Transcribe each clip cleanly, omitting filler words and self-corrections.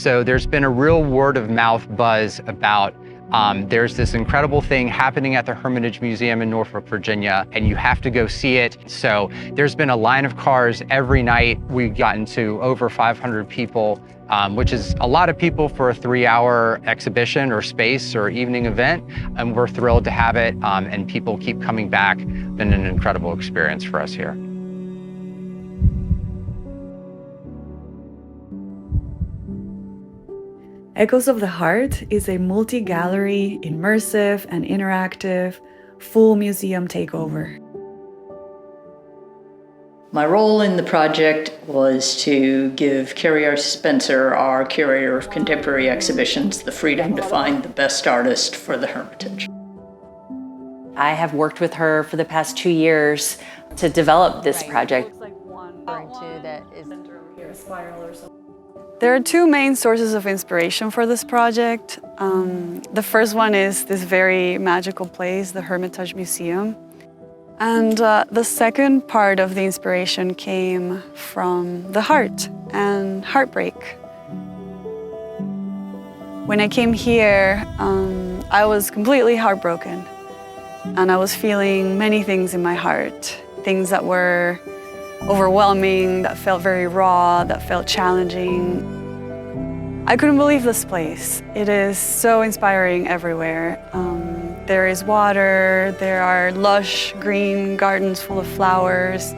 So there's been a real word of mouth buzz about there's this incredible thing happening at the Hermitage Museum in Norfolk, Virginia, and you have to go see it. So there's been a line of cars every night. We've gotten to over 500 people, which is a lot of people for a 3-hour exhibition or space or evening event. And we're thrilled to have it, and people keep coming back. Been an incredible experience for us here. Echoes of the Heart is a multi-gallery, immersive and interactive, full museum takeover. My role in the project was to give Carrie R. Spencer, our curator of contemporary exhibitions, the freedom to find the best artist for the Hermitage. I have worked with her for the past 2 years to develop this project. There are two main sources of inspiration for this project. The first one is this very magical place, the Hermitage Museum. And the second part of the inspiration came from the heart and heartbreak. When I came here, I was completely heartbroken. And I was feeling many things in my heart, things that were overwhelming, that felt very raw, that felt challenging. I couldn't believe this place. It is so inspiring everywhere. There is water, there are lush green gardens full of flowers,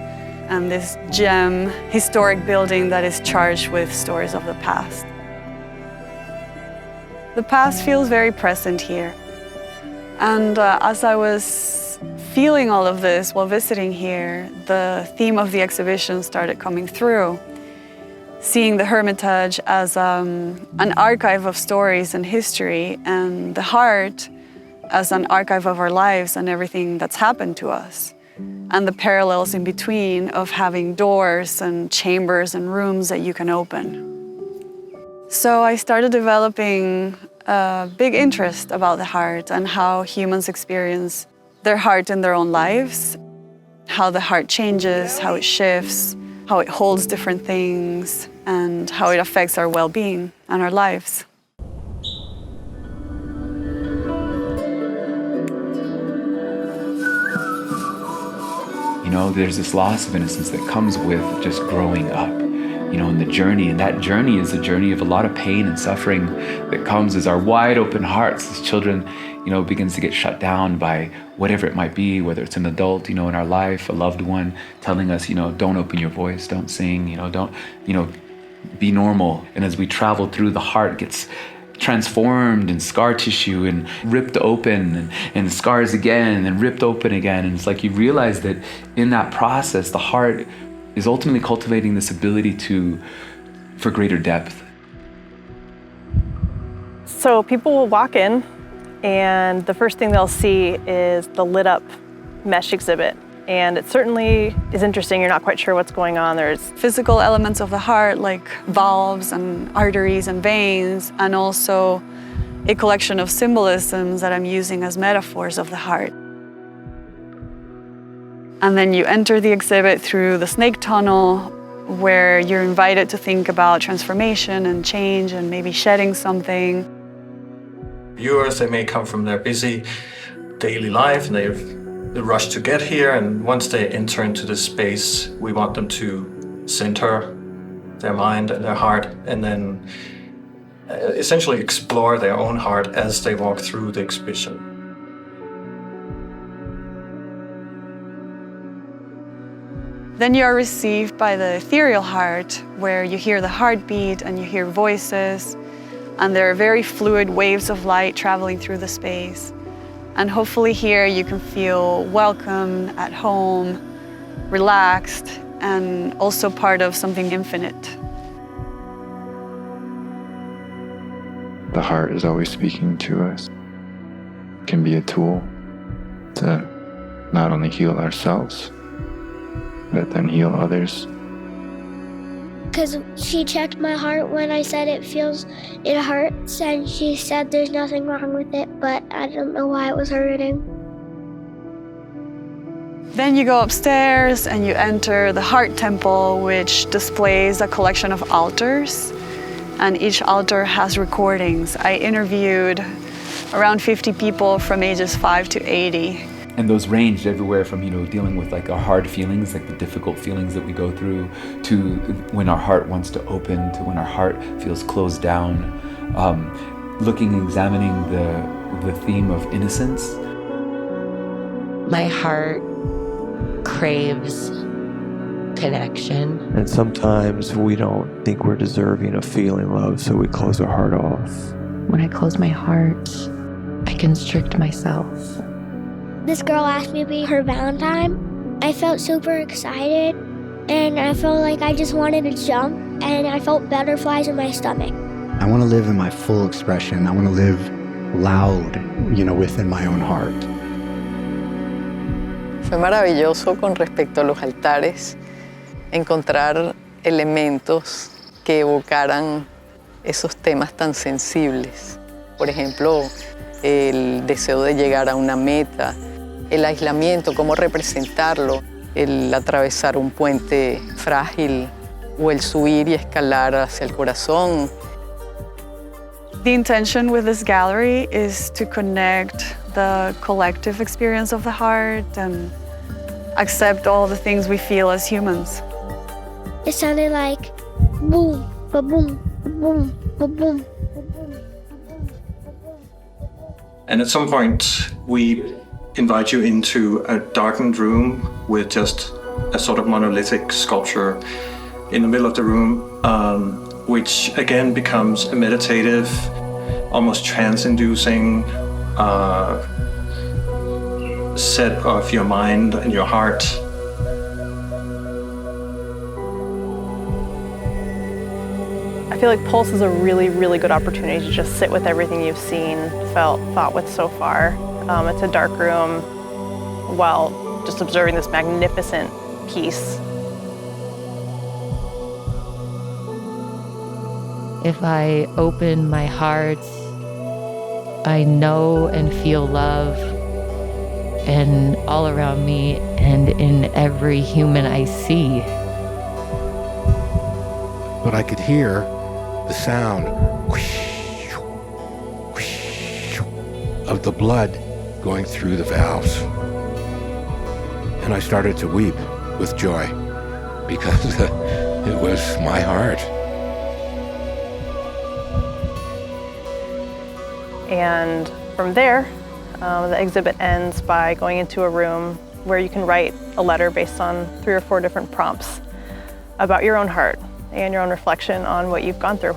and this gem, historic building that is charged with stories of the past. The past feels very present here. And as I was feeling all of this while visiting here, the theme of the exhibition started coming through. Seeing the Hermitage as an archive of stories and history, and the heart as an archive of our lives and everything that's happened to us, and the parallels in between of having doors and chambers and rooms that you can open. So I started developing a big interest about the heart and how humans experience their heart in their own lives, how the heart changes, how it shifts, how it holds different things, and how it affects our well-being and our lives. You know, there's this loss of innocence that comes with just growing up, you know, in the journey. And that journey is a journey of a lot of pain and suffering that comes as our wide open hearts as children, you know, begins to get shut down by whatever it might be, whether it's an adult, you know, in our life, a loved one telling us, you know, don't open your voice, don't sing, you know, don't, you know, be normal. And as we travel through, the heart gets transformed in scar tissue and ripped open and scars again and ripped open again. And it's like you realize that in that process, the heart is ultimately cultivating this ability for greater depth. So people will walk in and the first thing they'll see is the lit up mesh exhibit. And it certainly is interesting. You're not quite sure what's going on. There's physical elements of the heart like valves and arteries and veins, and also a collection of symbolisms that I'm using as metaphors of the heart. And then you enter the exhibit through the snake tunnel, where you're invited to think about transformation and change and maybe shedding something. Viewers, they may come from their busy daily life and they've the rush to get here, and once they enter into this space, we want them to center their mind and their heart, and then essentially explore their own heart as they walk through the exhibition. Then you are received by the ethereal heart, where you hear the heartbeat and you hear voices, and there are very fluid waves of light traveling through the space. And hopefully here you can feel welcome, at home, relaxed, and also part of something infinite. The heart is always speaking to us. It can be a tool to not only heal ourselves, but then heal others. Because she checked my heart when I said it hurts, and she said there's nothing wrong with it, but I don't know why it was hurting. Then you go upstairs and you enter the Heart Temple, which displays a collection of altars. and each altar has recordings. I interviewed around 50 people from ages 5 to 80. And those ranged everywhere from, dealing with like our hard feelings, like the difficult feelings that we go through, to when our heart wants to open, to when our heart feels closed down. Examining the theme of innocence. My heart craves connection. And sometimes we don't think we're deserving of feeling love, so we close our heart off. When I close my heart, I constrict myself. This girl asked me to be her Valentine. I felt super excited, and I felt like I just wanted to jump, and I felt butterflies in my stomach. I want to live in my full expression. I want to live loud, within my own heart. Fue maravilloso con respecto a los altares, encontrar elementos que evocaran esos temas tan sensibles. Por ejemplo, el deseo de llegar a una meta, el aislamiento, cómo representarlo, el atravesar un puente frágil o el subir y escalar hacia el corazón. The intention with this gallery is to connect the collective experience of the heart and accept all the things we feel as humans. It sounded like boom, ba-boom, ba-boom, ba-boom. And at some point, we invite you into a darkened room with just a sort of monolithic sculpture in the middle of the room, which again becomes a meditative, almost trance-inducing set of your mind and your heart. I feel like Pulse is a really, really good opportunity to just sit with everything you've seen, felt, thought with so far. It's a dark room while just observing this magnificent piece. If I open my heart, I know and feel love, and all around me and in every human I see. But I could hear the sound of the blood going through the valves. And I started to weep with joy because it was my heart. And from there, the exhibit ends by going into a room where you can write a letter based on 3 or 4 different prompts about your own heart and your own reflection on what you've gone through.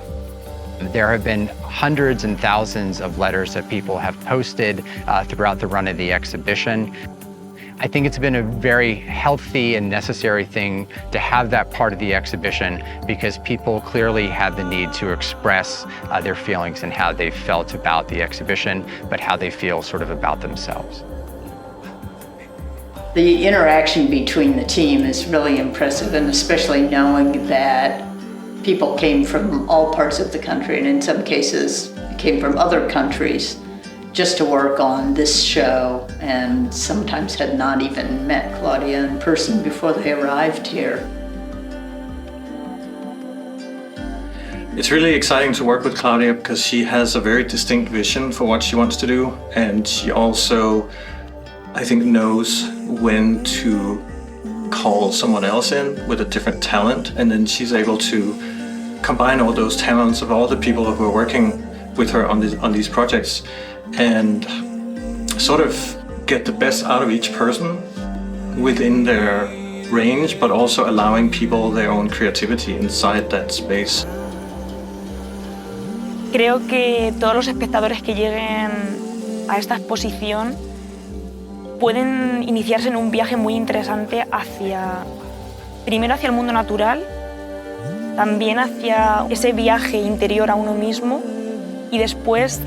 There have been hundreds and thousands of letters that people have posted throughout the run of the exhibition. I think it's been a very healthy and necessary thing to have that part of the exhibition because people clearly had the need to express their feelings and how they felt about the exhibition, but how they feel sort of about themselves. The interaction between the team is really impressive, and especially knowing that people came from all parts of the country, and in some cases came from other countries, just to work on this show, and sometimes had not even met Claudia in person before they arrived here. It's really exciting to work with Claudia because she has a very distinct vision for what she wants to do, and she also, I think, knows when to call someone else in with a different talent, and then she's able to combine all those talents of all the people who are working with her on these projects and sort of get the best out of each person within their range, but also allowing people their own creativity inside that space. Creo que todos los espectadores que lleguen a esta exposición pueden iniciarse en un viaje muy interesante primero hacia el mundo natural, también hacia ese viaje interior a uno mismo y después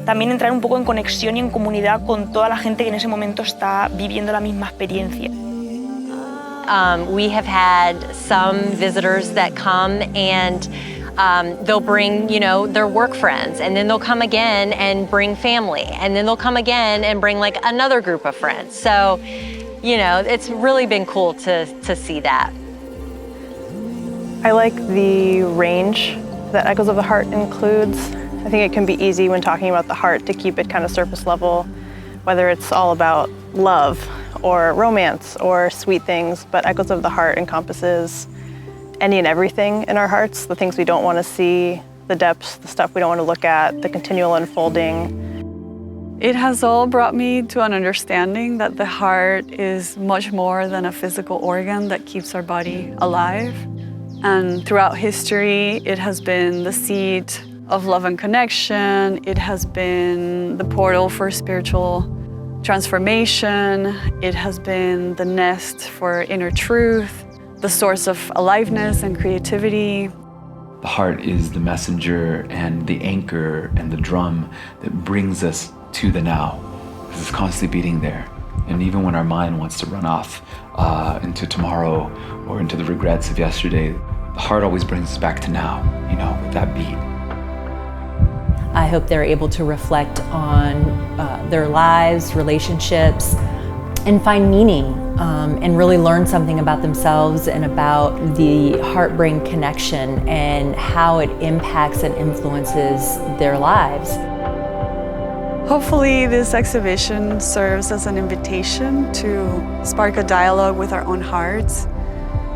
también entrar un poco en conexión y en comunidad con toda la gente que en ese momento está viviendo la misma experiencia. We have had some visitors that come and they'll bring, their work friends, and then they'll come again and bring family, and then they'll come again and bring like another group of friends. So, it's really been cool to see that. I like the range that Echoes of the Heart includes. I think it can be easy when talking about the heart to keep it kind of surface level, whether it's all about love or romance or sweet things, but Echoes of the Heart encompasses any and everything in our hearts, the things we don't want to see, the depths, the stuff we don't want to look at, the continual unfolding. It has all brought me to an understanding that the heart is much more than a physical organ that keeps our body alive. And throughout history, it has been the seat of love and connection. It has been the portal for spiritual transformation. It has been the nest for inner truth, the source of aliveness and creativity. The heart is the messenger and the anchor and the drum that brings us to the now. It's constantly beating there. And even when our mind wants to run off into tomorrow or into the regrets of yesterday, the heart always brings us back to now, you know, with that beat. I hope they're able to reflect on their lives, relationships, and find meaning and really learn something about themselves and about the heart-brain connection and how it impacts and influences their lives. Hopefully this exhibition serves as an invitation to spark a dialogue with our own hearts,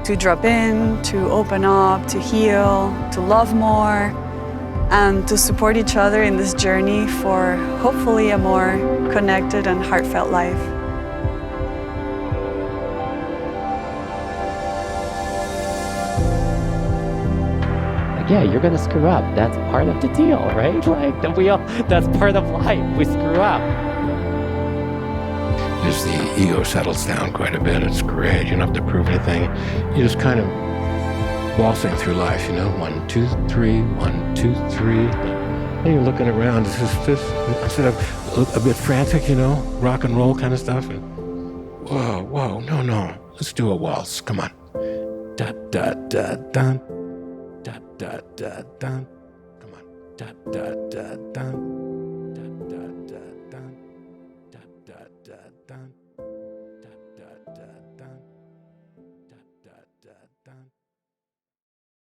to drop in, to open up, to heal, to love more, and to support each other in this journey for hopefully a more connected and heartfelt life. Yeah, you're gonna screw up. That's part of the deal, right? Like that's part of life. We screw up. Just the ego settles down quite a bit. It's great. You don't have to prove anything. You just kind of waltzing through life, you know? 1, 2, 3, 1, 2, 3. And you're looking around. This instead of a bit frantic, you know, rock and roll kind of stuff. And whoa, no. Let's do a waltz. Come on. Da da da da. Da da da da. Come on. Da da da da.